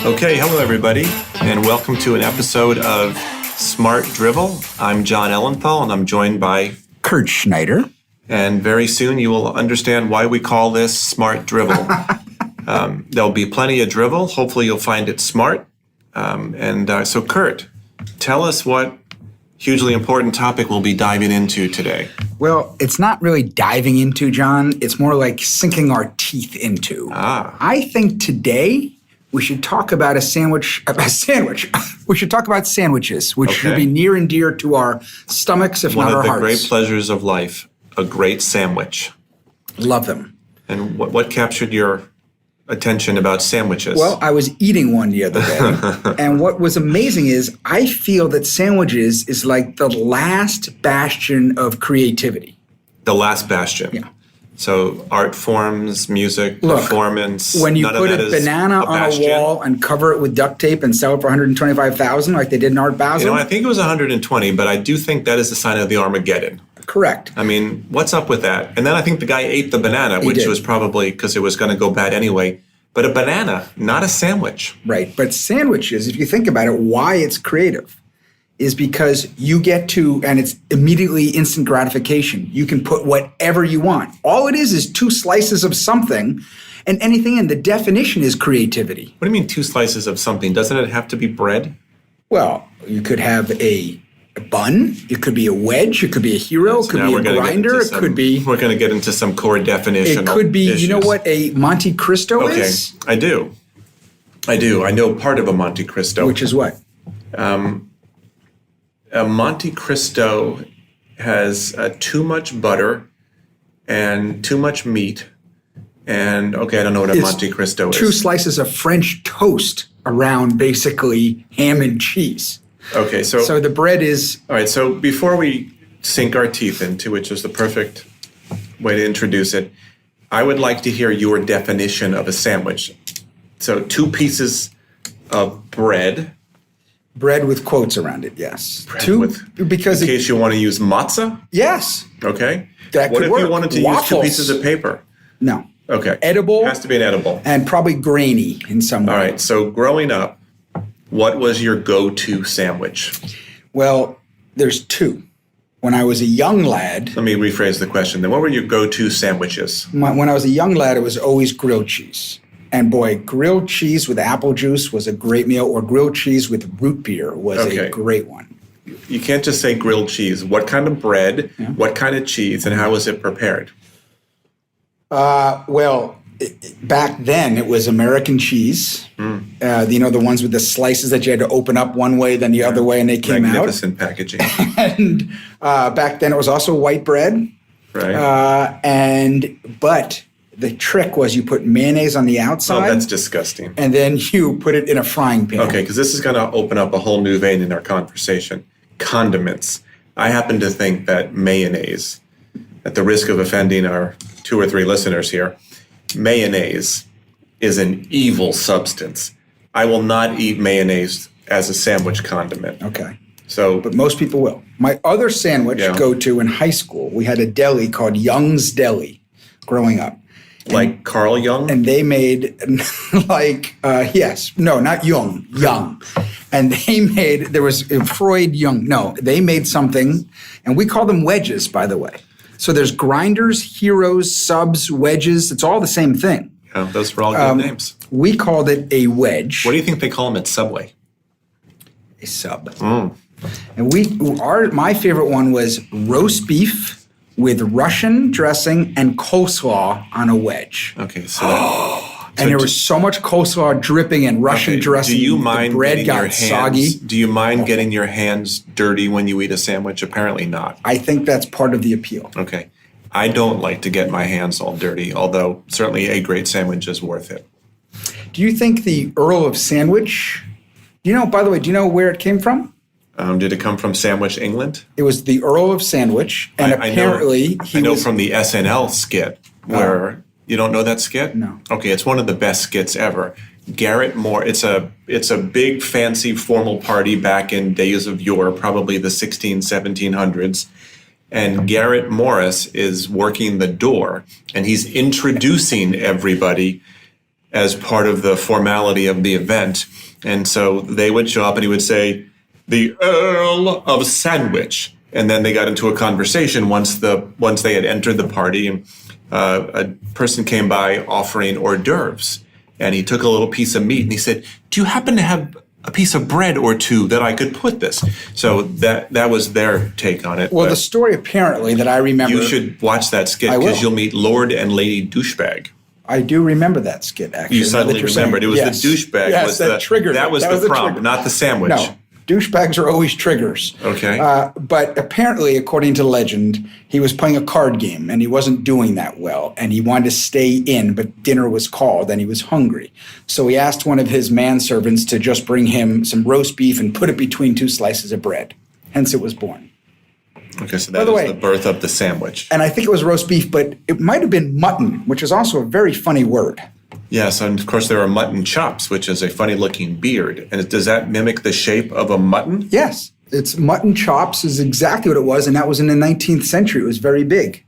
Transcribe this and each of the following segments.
Okay, hello everybody, and welcome to an episode of Smart Drivel. I'm Jon Ellenthal, and I'm joined by Kurt Schneider. And very soon you will understand why we call this Smart Drivel. There'll be plenty of drivel. Hopefully you'll find it smart. So Kurt, tell us what hugely important topic we'll be diving into today. Well, it's not really diving into, John. It's more like sinking our teeth into. I think today we should talk about a sandwich. We should talk about sandwiches, which should be near and dear to our stomachs, if not our hearts. One of the great pleasures of life, a great sandwich. Love them. And what captured your attention about sandwiches? Well, I was eating one the other day, and what was amazing is I feel that sandwiches is like the last bastion of creativity. The last bastion? Yeah. So art forms, music, performance. When you put a banana on a wall and cover it with duct tape and sell it for $125,000 like they did in Art Basel. I think it was 120, but I do think that is the sign of the Armageddon. Correct. I mean, what's up with that? And then I think the guy ate the banana, which was probably because it was going to go bad anyway. But a banana, not a sandwich. Right. But sandwiches, if you think about it, why it's creative is because you get to, and it's immediately instant gratification. You can put whatever you want. All it is 2 slices of something, and anything in the definition is creativity. What do you mean 2 slices of something? Doesn't it have to be bread? Well, you could have a bun. It could be a wedge. It could be a hero. It could be a grinder. It could be... We're going to get into some core definitional It could be, issues. You know what a Monte Cristo is? Okay, I do. I know part of a Monte Cristo. Which is what? A Monte Cristo has too much butter and too much meat. And, I don't know what a Monte Cristo is. 2 slices of French toast around basically ham and cheese. Okay, so the bread is... All right, so before we sink our teeth into, which is the perfect way to introduce it, I would like to hear your definition of a sandwich. So 2 pieces of bread. Bread with quotes around it, yes. Because in case you want to use matzah? Yes. Okay. That what could if work. you wanted to use 2 pieces of paper? No. Okay. Edible. It has to be an edible. And probably grainy in some way. All right, so growing up, what was your go-to sandwich? Well, there's 2. When I was a young lad... Let me rephrase the question then. What were your go-to sandwiches? When I was a young lad, it was always grilled cheese. And boy, grilled cheese with apple juice was a great meal, or grilled cheese with root beer was a great one. You can't just say grilled cheese. What kind of bread, what kind of cheese, and how was it prepared? Back then, it was American cheese. The ones with the slices that you had to open up one way, then the other way, and they came Magnificent packaging. And back then, it was also white bread. Right. But the trick was you put mayonnaise on the outside. Oh, that's disgusting. And then you put it in a frying pan. Okay, because this is going to open up a whole new vein in our conversation. Condiments. I happen to think that mayonnaise, at the risk of offending our 2 or 3 listeners here, mayonnaise is an evil substance. I will not eat mayonnaise as a sandwich condiment. Okay. But most people will. My other sandwich go-to in high school, we had a deli called Young's Deli growing up. Like Carl Jung? And they made not Young. And they made, there was Freud Young. No, they made something, and we call them wedges, by the way. So there's grinders, heroes, subs, wedges. It's all the same thing. Yeah, those were all good names. We called it a wedge. What do you think they call them at Subway? A sub. And my favorite one was roast beef with Russian dressing and coleslaw on a wedge. Okay, so and there was so much coleslaw dripping and Russian dressing. Do you mind the bread got soggy? Do you mind getting your hands dirty when you eat a sandwich? Apparently not. I think that's part of the appeal. Okay. I don't like to get my hands all dirty, although certainly a great sandwich is worth it. Do you think the Earl of Sandwich, by the way, do you know where it came from? Did it come from Sandwich, England? It was the Earl of Sandwich, and apparently I know from the SNL skit where you don't know that skit? No. Okay, it's one of the best skits ever. Garrett Moore. It's a big fancy formal party back in days of yore, probably the 1700s. And Garrett Morris is working the door, and he's introducing everybody. as part of the formality of the event. And so they would show up and he would say, the Earl of Sandwich. And then they got into a conversation once they had entered the party, and a person came by offering hors d'oeuvres. And he took a little piece of meat and he said, do you happen to have a piece of bread or two that I could put this? So that was their take on it. Well, the story apparently that I remember. You should watch that skit because you'll meet Lord and Lady Douchebag. I do remember that skit, actually. You suddenly remembered. It was the douchebag. Yes, that triggered. That was the prompt, not the sandwich. No. Douchebags are always triggers. Okay. But apparently, according to legend, he was playing a card game and he wasn't doing that well. And he wanted to stay in, but dinner was called and he was hungry. So he asked one of his manservants to just bring him some roast beef and put it between 2 slices of bread. Hence, it was born. Okay, so that is the birth of the sandwich. And I think it was roast beef, but it might have been mutton, which is also a very funny word. Yes, and of course there are mutton chops, which is a funny-looking beard. And does that mimic the shape of a mutton? Yes, it's mutton chops is exactly what it was, and that was in the 19th century. It was very big.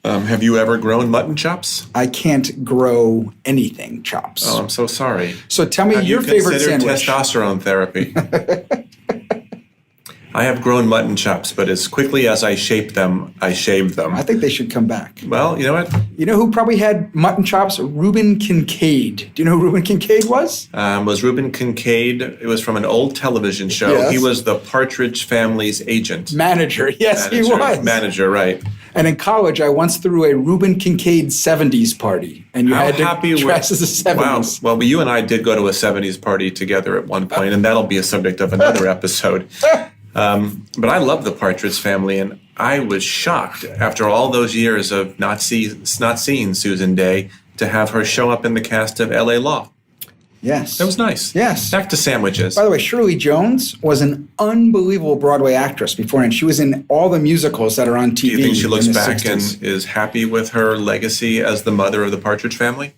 Have you ever grown mutton chops? I can't grow anything chops. Oh, I'm so sorry. So tell me your favorite sandwich. Testosterone therapy? I have grown mutton chops, but as quickly as I shape them, I shave them. I think they should come back. Well, you know what? You know who probably had mutton chops? Reuben Kincaid. Do you know who Reuben Kincaid was? Was Reuben Kincaid? It was from an old television show. Yes. He was the Partridge Family's agent. Manager. Yes, he was. Manager, right. And in college, I once threw a Reuben Kincaid 70s party. And you had to dress as a 70s. Wow. Well, you and I did go to a 70s party together at one point, and that'll be a subject of another episode. But I love the Partridge Family, and I was shocked after all those years of not seeing Susan Day to have her show up in the cast of L.A. Law. Yes. That was nice. Yes. Back to sandwiches. By the way, Shirley Jones was an unbelievable Broadway actress before, and she was in all the musicals that are on TV. Do you think she looks back 60s. and is happy with her legacy as the mother of the Partridge Family?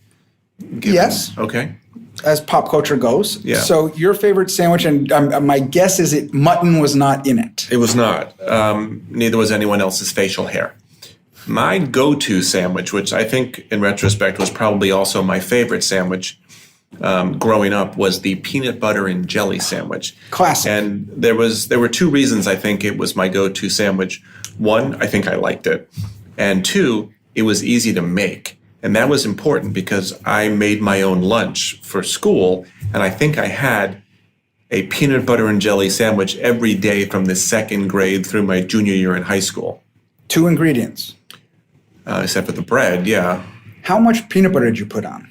Yes. Okay. As pop culture goes. Yeah. So your favorite sandwich, and my guess is mutton was not in it. It was not. Neither was anyone else's facial hair. My go-to sandwich, which I think in retrospect was probably also my favorite sandwich growing up, was the peanut butter and jelly sandwich. Classic. And there were 2 reasons I think it was my go-to sandwich. 1, I think I liked it. And 2, it was easy to make. And that was important because I made my own lunch for school, and I think I had a peanut butter and jelly sandwich every day from the 2nd grade through my junior year in high school. 2 ingredients. Except for the bread, yeah. How much peanut butter did you put on?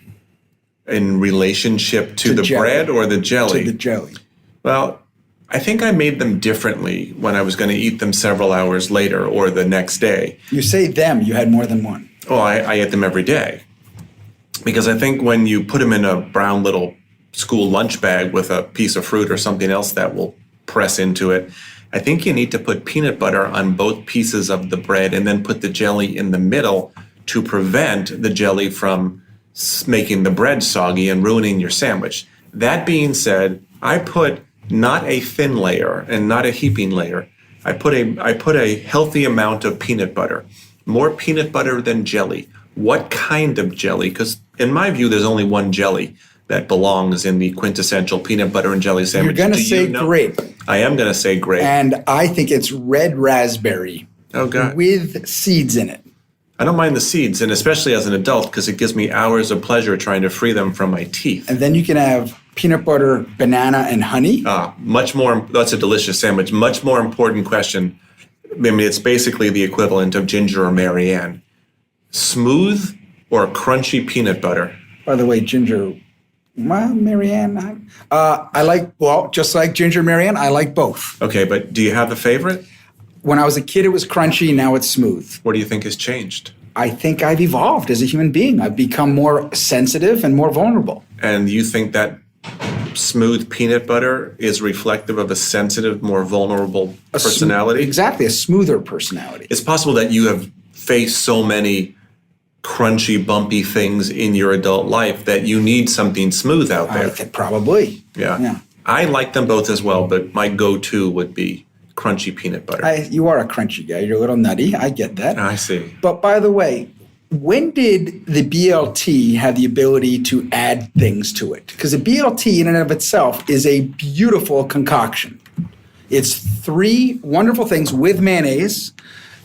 In relationship to the jelly. Bread or the jelly? To the jelly. Well, I think I made them differently when I was going to eat them several hours later or the next day. You say them, you had more than one. Oh, I ate them every day. Because I think when you put them in a brown little school lunch bag with a piece of fruit or something else that will press into it, I think you need to put peanut butter on both pieces of the bread and then put the jelly in the middle to prevent the jelly from making the bread soggy and ruining your sandwich. That being said, I put not a thin layer and not a heaping layer. I put a healthy amount of peanut butter. More peanut butter than jelly. What kind of jelly? Because in my view, there's only one jelly that belongs in the quintessential peanut butter and jelly sandwich. You're going to say grape. I am going to say grape. And I think it's red raspberry. Oh, God. With seeds in it. I don't mind the seeds, and especially as an adult, because it gives me hours of pleasure trying to free them from my teeth. And then you can have peanut butter, banana, and honey. Much more. That's a delicious sandwich. Much more important question. I mean, it's basically the equivalent of ginger or Marianne. Smooth or crunchy peanut butter? By the way, ginger, well, Marianne, I like, well, just like ginger Marianne, I like both. Okay, but do you have a favorite? When I was a kid, it was crunchy. Now it's smooth. What do you think has changed? I think I've evolved as a human being. I've become more sensitive and more vulnerable. And you think that smooth peanut butter is reflective of a sensitive, more vulnerable personality? Exactly, a smoother personality. It's possible that you have faced so many crunchy, bumpy things in your adult life that you need something smooth out there. I think probably. Yeah. I like them both as well, but my go-to would be crunchy peanut butter. You are a crunchy guy. You're a little nutty. I get that. I see. But by the way, when did the BLT have the ability to add things to it? Because the BLT in and of itself is a beautiful concoction. It's 3 wonderful things with mayonnaise,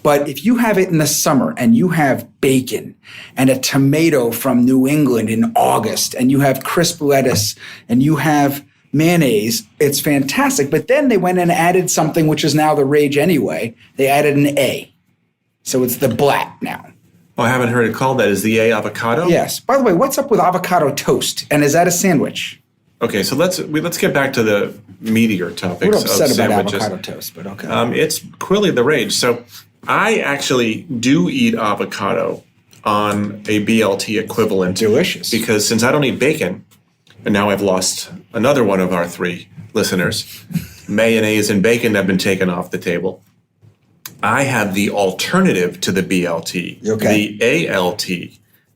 but if you have it in the summer and you have bacon and a tomato from New England in August and you have crisp lettuce and you have mayonnaise, it's fantastic. But then they went and added something which is now the rage anyway. They added an A. So it's the blat now. Oh, I haven't heard it called that. Is the A avocado? Yes. By the way, what's up with avocado toast? And is that a sandwich? Okay, so let's get back to the meatier topics We're of upset about sandwiches. avocado toast, but okay. It's clearly the rage. So I actually do eat avocado on a BLT equivalent. Delicious. Because since I don't eat bacon, and now I've lost another one of our 3 listeners, mayonnaise and bacon have been taken off the table. I have the alternative to the BLT, okay. the ALT,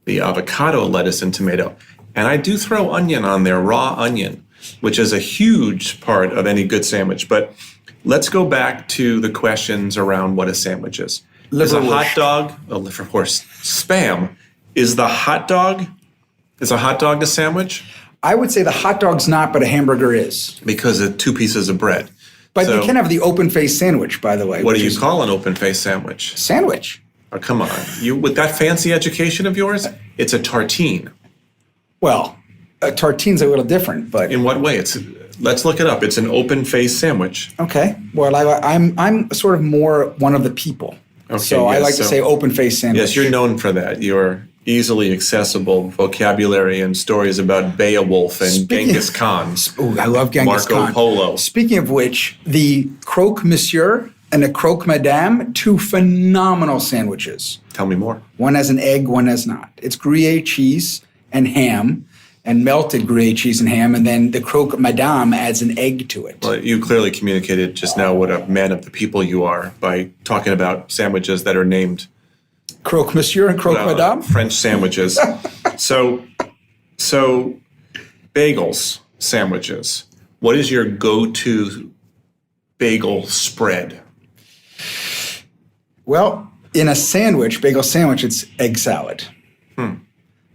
the avocado, lettuce, and tomato. And I do throw onion on there, raw onion, which is a huge part of any good sandwich. But let's go back to the questions around what a sandwich is. Is a hot dog, of course, spam. Is a hot dog a sandwich? I would say the hot dog's not, but a hamburger is. Because of 2 pieces of bread. But you can have the open-faced sandwich, by the way. What do you call an open-faced sandwich? Sandwich. Oh, come on. You with that fancy education of yours, it's a tartine. Well, a tartine's a little different, but in what way? Let's look it up. It's an open-faced sandwich. Okay. Well, I'm sort of more one of the people. Okay. So yes, I like to say open-faced sandwich. Yes, you're known for that. Your easily accessible vocabulary and stories about Beowulf and Genghis Khan. Oh, I love Genghis Khan. Marco Polo. Speaking of which, the croque monsieur and the croque madame, 2 phenomenal sandwiches. Tell me more. One has an egg, one has not. It's Gruyere cheese and ham, and melted Gruyere cheese and ham, and then the croque madame adds an egg to it. Well, you clearly communicated just now what a man of the people you are by talking about sandwiches that are named croque monsieur and croque madame? French sandwiches. so bagels, sandwiches. What is your go-to bagel spread? Well, in a sandwich, bagel sandwich, it's egg salad.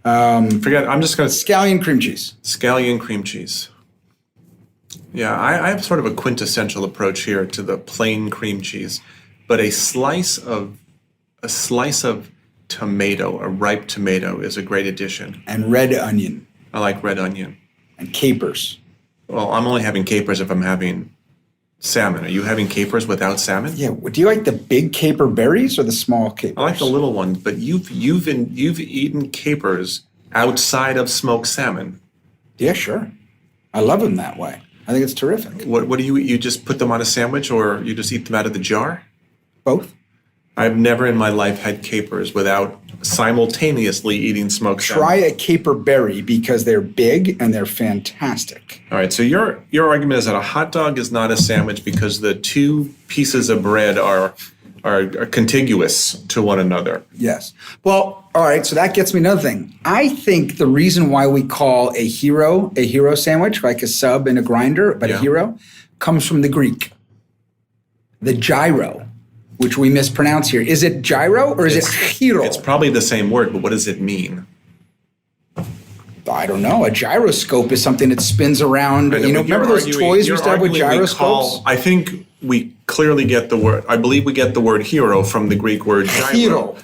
Forget. I'm just going to scallion cream cheese. Scallion cream cheese. Yeah, I have sort of a quintessential approach here to the plain cream cheese, but a slice of tomato, a ripe tomato, is a great addition. And red onion. I like red onion. And capers. Well, I'm only having capers if I'm having salmon. Are you having capers without salmon? Yeah. Do you like the big caper berries or the small capers? I like the little ones, but you've eaten capers outside of smoked salmon. Yeah, sure. I love them that way. I think it's terrific. What do you eat? You just put them on a sandwich, or you just eat them out of the jar? Both. I've never in my life had capers without simultaneously eating smoked salmon. Try a caper berry because they're big and they're fantastic. All right, so your argument is that a hot dog is not a sandwich because the 2 pieces of bread are contiguous to one another. Yes. Well, all right, so that gets me another thing. I think the reason why we call a hero sandwich, like a sub and a grinder, but a hero, comes from the Greek. The gyro, which we mispronounce here. Is it gyro or is it hero? It's probably the same word, but what does it mean? I don't know. A gyroscope is something that spins around. Remember those toys we used to have with gyroscopes? I think we clearly get the word. I believe we get the word hero from the Greek word gyro. Hero.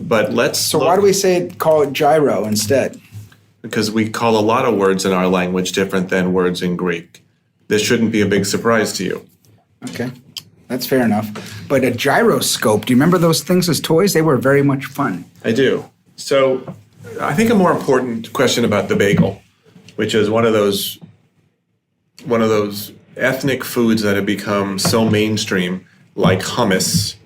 But why do we call it gyro instead? Because we call a lot of words in our language different than words in Greek. This shouldn't be a big surprise to you. Okay. That's fair enough. But a gyroscope, do you remember those things as toys? They were very much fun. I do. So I think a more important question about the bagel, which is one of those ethnic foods that have become so mainstream, like hummus,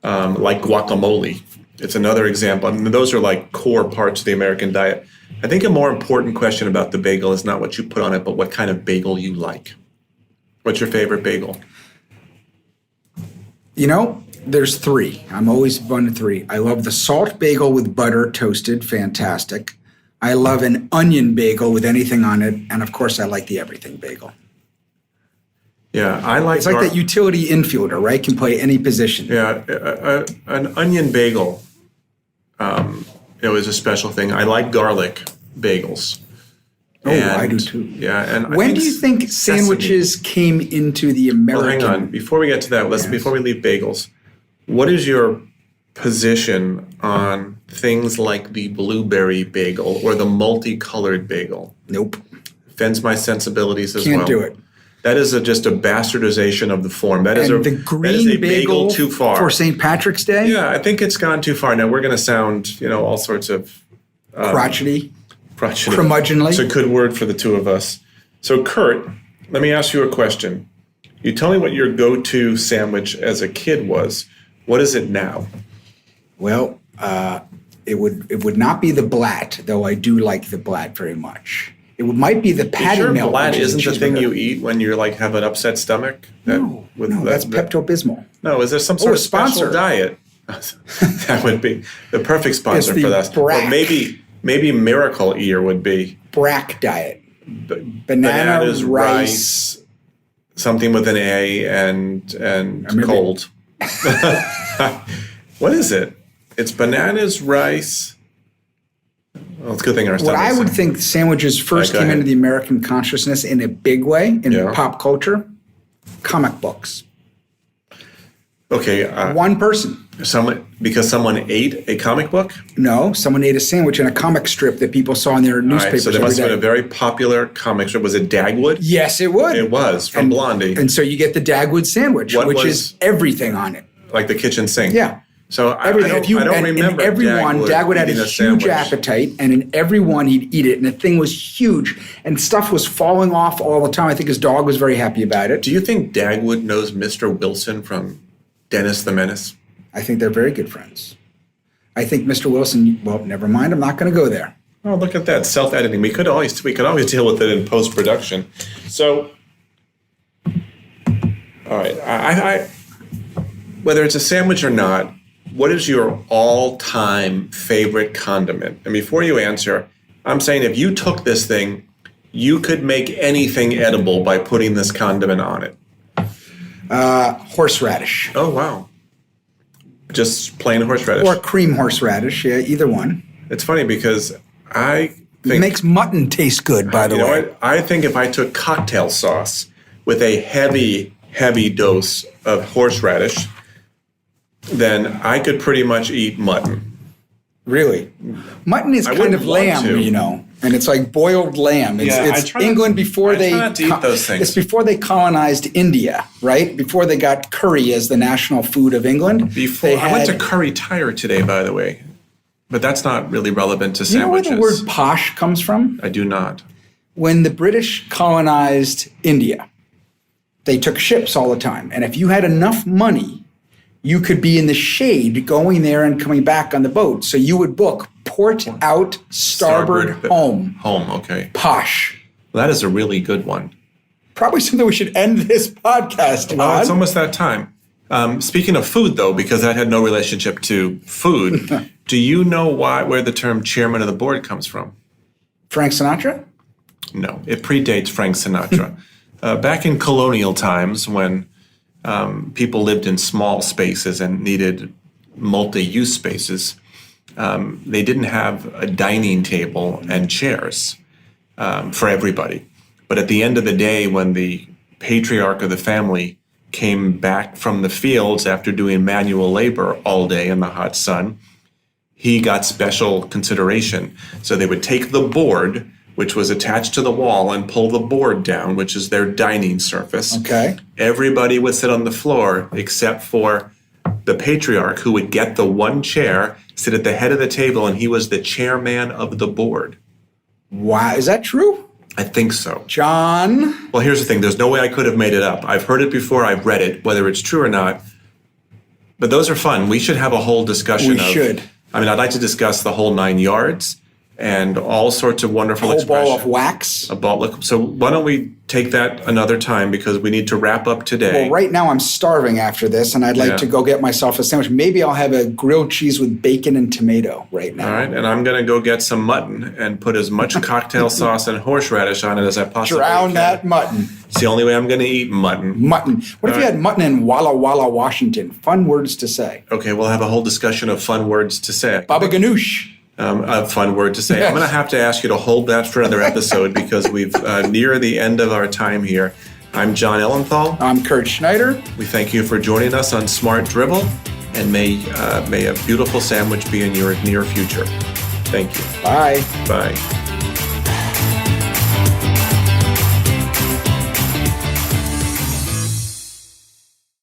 like guacamole. It's another example. I mean, those are like core parts of the American diet. I think a more important question about the bagel is not what you put on it, but what kind of bagel you like. What's your favorite bagel? There's 3. I'm always one of 3. I love the salt bagel with butter toasted, fantastic. I love an onion bagel with anything on it, and of course I like the everything bagel. Yeah, I like. It's like that utility infielder, right? Can play any position. Yeah, an onion bagel. it was a special thing. I like garlic bagels. Oh, I do too. Yeah, and when do you think sandwiches came into the American? Well, hang on. Before we get to that, before we leave bagels, what is your position on things like the blueberry bagel or the multicolored bagel? Nope. Offends my sensibilities as well. Can't do it. That is just a bastardization of the form. That is the green bagel too far for St. Patrick's Day. Yeah, I think it's gone too far. Now we're going to sound, all sorts of crotchety, curmudgeonly. It's a good word for the two of us. So, Kurt, let me ask you a question. You tell me what your go-to sandwich as a kid was. What is it now? Well, it would not be the Blat, though I do like the Blat very much. It might be the patty melt. Blat isn't the thing you eat when you have an upset stomach? No, that's Pepto-Bismol. No, is there some sort of special diet? That would be the perfect sponsor for that. But maybe Miracle Ear would be. Brack diet. Bananas, rice. Something with an A and cold. What is it? It's bananas, rice. Well, it's a good thing our What I would think sandwiches first came into the American consciousness in a big way in pop culture, comic books. Okay. One person. Because someone ate a comic book? No, someone ate a sandwich in a comic strip that people saw in their newspapers. So there must have been a very popular comic strip. Was it Dagwood? Yes, it would. It was, from Blondie. And so you get the Dagwood sandwich, which is everything on it. Like the kitchen sink? Yeah. So everything. I don't remember Dagwood had a huge appetite, and in every one he'd eat it, and the thing was huge, and stuff was falling off all the time. I think his dog was very happy about it. Do you think Dagwood knows Mr. Wilson from Dennis the Menace? I think they're very good friends. I think Mr. Wilson, well, never mind, I'm not going to go there. Oh, look at that, self-editing. We could always deal with it in post-production. So, all right, I whether it's a sandwich or not, what is your all-time favorite condiment? And before you answer, I'm saying if you took this thing, you could make anything edible by putting this condiment on it. Horseradish. Oh, wow. Just plain horseradish. Or cream horseradish, yeah, either one. It's funny because I think... It makes mutton taste good, by the way. You know what? I think if I took cocktail sauce with a heavy, heavy dose of horseradish, then I could pretty much eat mutton. Really? Mutton is kind of lamb, and it's like boiled lamb. It's England before they... I try not to eat those things. It's before they colonized India, right? Before they got curry as the national food of England. I went to Curry Tire today, by the way, but that's not really relevant to sandwiches. You know where the word posh comes from? I do not. When the British colonized India, they took ships all the time, and if you had enough money, you could be in the shade going there and coming back on the boat. So you would book port out, starboard home. Home, okay. Posh. Well, that is a really good one. Probably something we should end this podcast on. Well, it's almost that time. Speaking of food, though, because that had no relationship to food, do you know where the term chairman of the board comes from? Frank Sinatra? No, it predates Frank Sinatra. Back in colonial times when people lived in small spaces and needed multi-use spaces, they didn't have a dining table and chairs for everybody. But at the end of the day, when the patriarch of the family came back from the fields after doing manual labor all day in the hot sun, he got special consideration. So they would take the board, which was attached to the wall, and pull the board down, which is their dining surface. Okay. Everybody would sit on the floor except for the patriarch, who would get the one chair, sit at the head of the table, and he was the chairman of the board. Wow. Is that true? I think so. John? Well, here's the thing. There's no way I could have made it up. I've heard it before. I've read it, whether it's true or not. But those are fun. We should have a whole discussion We should. I mean, I'd like to discuss the whole 9 yards. and all sorts of wonderful Whole expressions. ball of wax. A ball. So why don't we take that another time because we need to wrap up today. Well, right now I'm starving after this, and I'd like to go get myself a sandwich. Maybe I'll have a grilled cheese with bacon and tomato right now. All right, and I'm going to go get some mutton and put as much cocktail sauce and horseradish on it as I possibly Drown can. that mutton. It's the only way I'm going to eat mutton. Mutton. What if you had mutton in Walla Walla, Washington? Fun words to say. Okay, we'll have a whole discussion of fun words to say. Baba ganoush. A fun word to say. I'm going to have to ask you to hold that for another episode because we've near the end of our time here. I'm Jon Ellenthal. I'm Kurt Schneider. We thank you for joining us on Smart Drivel, and may a beautiful sandwich be in your near future. Thank you. Bye. Bye.